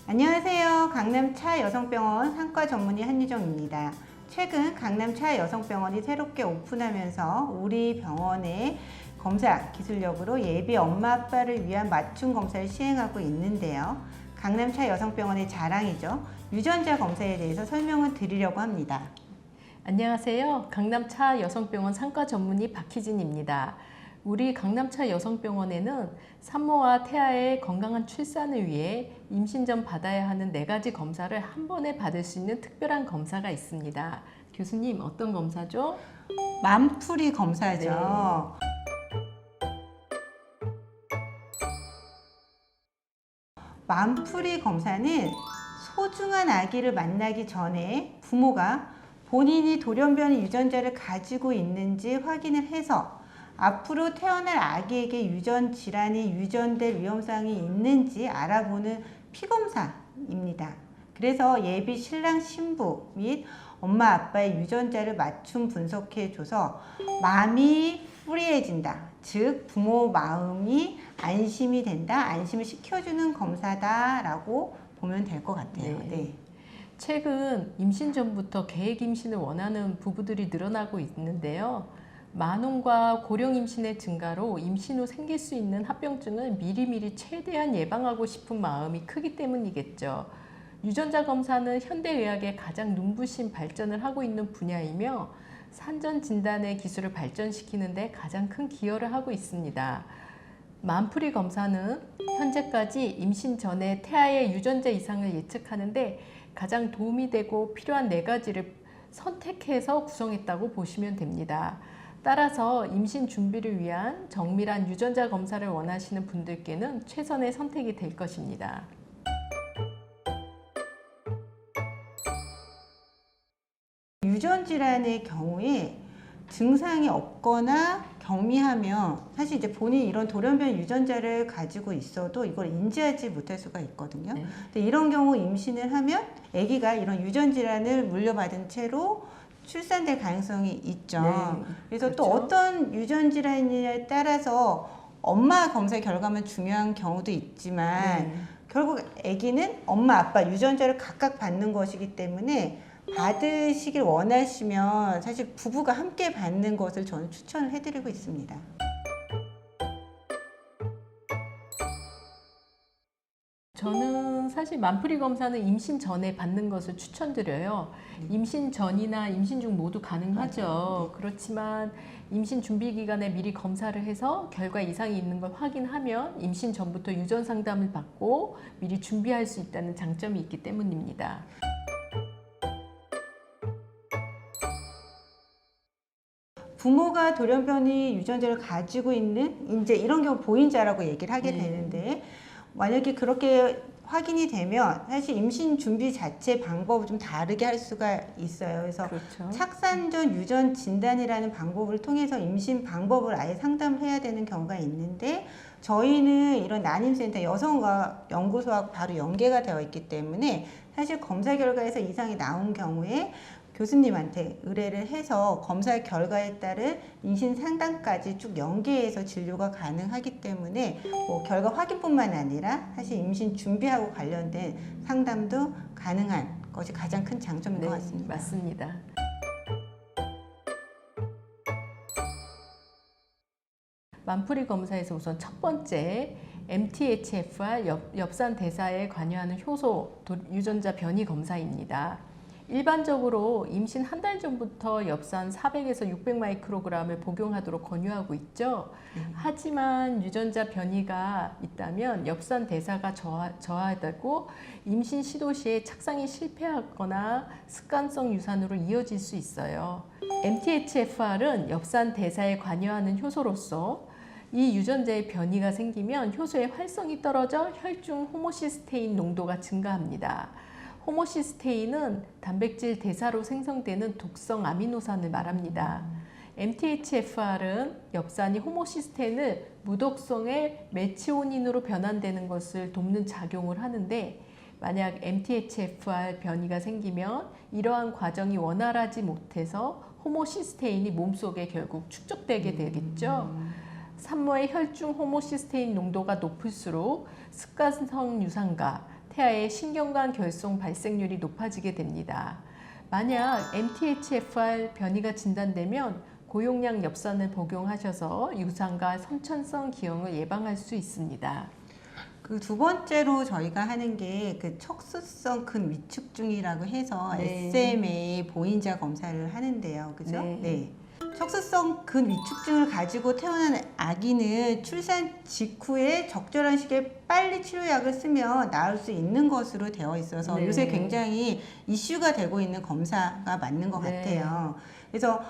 안녕하세요. 강남차 여성병원 상과 전문의 한유정입니다. 최근 강남차 여성병원이 새롭게 오픈하면서 우리 병원의 검사 기술력으로 예비 엄마 아빠를 위한 맞춤 검사를 시행하고 있는데요. 강남차 여성병원의 자랑이죠. 유전자 검사에 대해서 설명을 드리려고 합니다. 안녕하세요. 강남차 여성병원 상과 전문의 박희진입니다. 우리 강남차 여성병원에는 산모와 태아의 건강한 출산을 위해 임신 전 받아야 하는 4가지 검사를 한 번에 받을 수 있는 특별한 검사가 있습니다. 교수님, 어떤 검사죠? 맘풀이 검사죠. 맘풀이 검사는 소중한 아기를 만나기 전에 부모가 본인이 돌연변이 유전자를 가지고 있는지 확인을 해서 앞으로 태어날 아기에게 유전 질환이 유전될 위험성이 있는지 알아보는 피검사입니다. 그래서 예비 신랑 신부 및 엄마 아빠의 유전자를 맞춤 분석해줘서 마음이 프리해진다. 즉 부모 마음이 안심이 된다. 안심을 시켜주는 검사다라고 보면 될 것 같아요. 네. 최근 임신 전부터 계획 임신을 원하는 부부들이 늘어나고 있는데요. 만원과 고령 임신의 증가로 임신 후 생길 수 있는 합병증을 미리미리 최대한 예방하고 싶은 마음이 크기 때문이겠죠. 유전자 검사는 현대의학의 가장 눈부신 발전을 하고 있는 분야이며 산전 진단의 기술을 발전시키는 데 가장 큰 기여를 하고 있습니다. 맘풀이 검사는 현재까지 임신 전에 태아의 유전자 이상을 예측하는 데 가장 도움이 되고 필요한 4가지를 선택해서 구성했다고 보시면 됩니다. 따라서 임신 준비를 위한 정밀한 유전자 검사를 원하시는 분들께는 최선의 선택이 될 것입니다. 유전 질환의 경우에 증상이 없거나 경미하면 사실 이제 본인이 이런 돌연변이 유전자를 가지고 있어도 이걸 인지하지 못할 수가 있거든요. 근데 이런 경우 임신을 하면 아기가 이런 유전 질환을 물려받은 채로 출산될 가능성이 있죠. 그래서 그렇죠. 또 어떤 유전 질환에 따라서 엄마 검사 결과만 중요한 경우도 있지만 결국 아기는 엄마 아빠 유전자를 각각 받는 것이기 때문에 받으시길 원하시면 사실 부부가 함께 받는 것을 저는 추천을 해드리고 있습니다. 저는 사실 맘풀이 검사는 임신 전에 받는 것을 추천드려요. 임신 전이나 임신 중 모두 가능하죠. 그렇지만 임신 준비 기간에 미리 검사를 해서 결과 이상이 있는 걸 확인하면 임신 전부터 유전 상담을 받고 미리 준비할 수 있다는 장점이 있기 때문입니다. 부모가 돌연변이 유전자를 가지고 있는 이제 이런 경우 보인자라고 얘기를 하게 되는데 만약에 그렇게 확인이 되면 사실 임신 준비 자체 방법을 좀 다르게 할 수가 있어요. 그래서 그렇죠. 착산전 유전 진단이라는 방법을 통해서 임신 방법을 아예 상담을 해야 되는 경우가 있는데 저희는 이런 난임센터 여성과 연구소하고 바로 연계가 되어 있기 때문에 사실 검사 결과에서 이상이 나온 경우에 교수님한테 의뢰를 해서 검사 결과에 따른 임신 상담까지 쭉 연계해서 진료가 가능하기 때문에 뭐 결과 확인뿐만 아니라 사실 임신 준비하고 관련된 상담도 가능한 것이 가장 큰 장점인 것 같습니다. 맞습니다. 맘풀이 검사에서 우선 첫 번째 MTHFR 엽산 대사에 관여하는 효소 유전자 변이 검사입니다. 일반적으로 임신 한 달 전부터 엽산 400에서 600 마이크로그램을 복용하도록 권유하고 있죠. 하지만 유전자 변이가 있다면 엽산 대사가 저하되고 임신 시도 시에 착상이 실패하거나 습관성 유산으로 이어질 수 있어요. MTHFR은 엽산 대사에 관여하는 효소로서 이 유전자의 변이가 생기면 효소의 활성이 떨어져 혈중 호모시스테인 농도가 증가합니다. 호모시스테인은 단백질 대사로 생성되는 독성 아미노산을 말합니다. MTHFR은 엽산이 호모시스테인을 무독성의 메치오닌으로 변환되는 것을 돕는 작용을 하는데 만약 MTHFR 변이가 생기면 이러한 과정이 원활하지 못해서 호모시스테인이 몸속에 결국 축적되게 되겠죠. 산모의 혈중 호모시스테인 농도가 높을수록 습관성 유산과 태아의 신경관 결손 발생률이 높아지게 됩니다. 만약 MTHFR 변이가 진단되면 고용량 엽산을 복용하셔서 유산과 선천성 기형을 예방할 수 있습니다. 그 두 번째로 저희가 하는 게 그 척수성 근위축증이라고 해서 네. SMA 보인자 검사를 하는데요. 그죠? 네. 척수성 근위축증을 가지고 태어난 아기는 출산 직후에 적절한 시기에 빨리 치료약을 쓰면 나을 수 있는 것으로 되어 있어서 네. 요새 굉장히 이슈가 되고 있는 검사가 맞는 것 네. 같아요. 그래서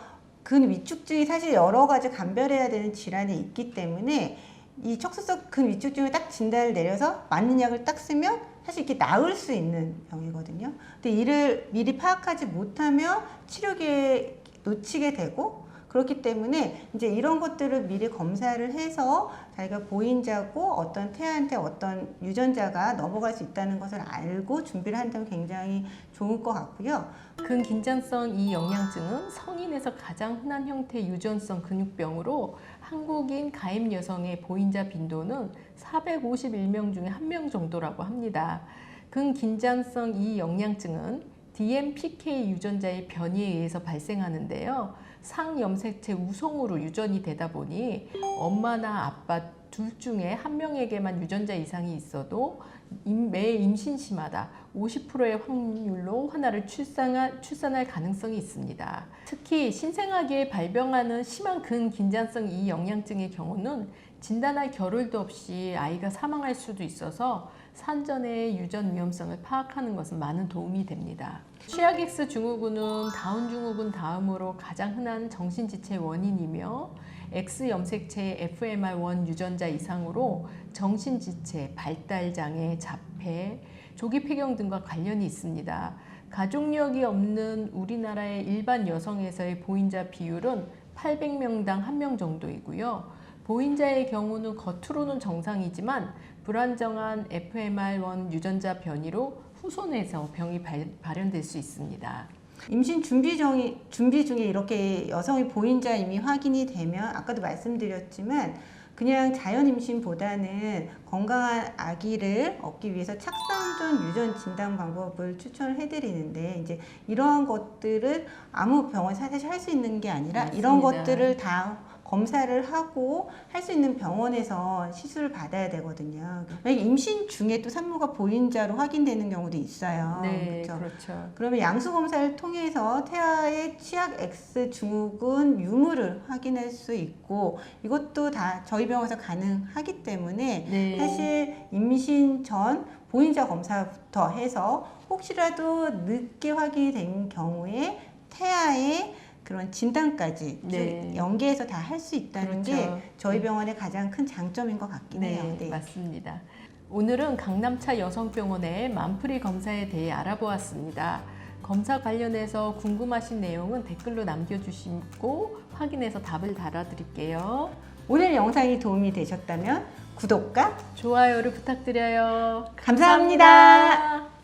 근위축증이 사실 여러 가지 감별해야 되는 질환이 있기 때문에 이 척수성 근위축증을 딱 진단을 내려서 맞는 약을 딱 쓰면 사실 이게 나을 수 있는 병이거든요. 근데 이를 미리 파악하지 못하면 치료기에 놓치게 되고 그렇기 때문에 이제 이런 것들을 미리 검사를 해서 자기가 보인자고 어떤 태아한테 어떤 유전자가 넘어갈 수 있다는 것을 알고 준비를 한다면 굉장히 좋을 것 같고요. 근긴장성 이 영양증은 성인에서 가장 흔한 형태의 유전성 근육병으로 한국인 가임 여성의 보인자 빈도는 451명 중에 1명 정도라고 합니다. 근긴장성 이 영양증은 DMPK 유전자의 변이에 의해서 발생하는데요. 상염색체 우성으로 유전이 되다 보니 엄마나 아빠 둘 중에 한 명에게만 유전자 이상이 있어도 매 임신 시마다 50%의 확률로 하나를 출산할 가능성이 있습니다. 특히 신생아기에 발병하는 심한 근긴장성 이 영양증의 경우는 진단할 겨를도 없이 아이가 사망할 수도 있어서 산전의 유전 위험성을 파악하는 것은 많은 도움이 됩니다. 취약 X 증후군은 다운 증후군 다음으로 가장 흔한 정신지체 원인이며 X 염색체의 FMR1 유전자 이상으로 정신지체, 발달장애, 자폐, 조기 폐경 등과 관련이 있습니다. 가족력이 없는 우리나라의 일반 여성에서의 보인자 비율은 800명당 1명 정도이고요. 보인자의 경우는 겉으로는 정상이지만 불안정한 FMR1 유전자 변이로 후손에서 병이 발현될 수 있습니다. 임신 준비 중에 이렇게 여성의 보인자 이미 확인이 되면 아까도 말씀드렸지만 그냥 자연 임신보다는 건강한 아기를 얻기 위해서 착상전 유전 진단 방법을 추천을 해드리는데 이제 이러한 것들을 아무 병원에서 사실 할 수 있는 게 아니라 맞습니다. 이런 것들을 다 검사를 하고 할 수 있는 병원에서 시술을 받아야 되거든요. 임신 중에 또 산모가 보인자로 확인되는 경우도 있어요. 네, 그렇죠? 그렇죠. 그러면 양수 검사를 통해서 태아의 취약 X 증후군 유무를 확인할 수 있고 이것도 다 저희 병원에서 가능하기 때문에 네. 사실 임신 전 보인자 검사부터 해서 혹시라도 늦게 확인이 된 경우에 태아의 그런 진단까지 네. 연계해서 다 할 수 있다는 그렇죠. 게 저희 병원의 가장 큰 장점인 것 같긴 해요. 네, 맞습니다. 오늘은 강남차 여성병원의 만프리 검사에 대해 알아보았습니다. 검사 관련해서 궁금하신 내용은 댓글로 남겨주시고 확인해서 답을 달아드릴게요. 오늘 영상이 도움이 되셨다면 구독과 좋아요를 부탁드려요. 감사합니다.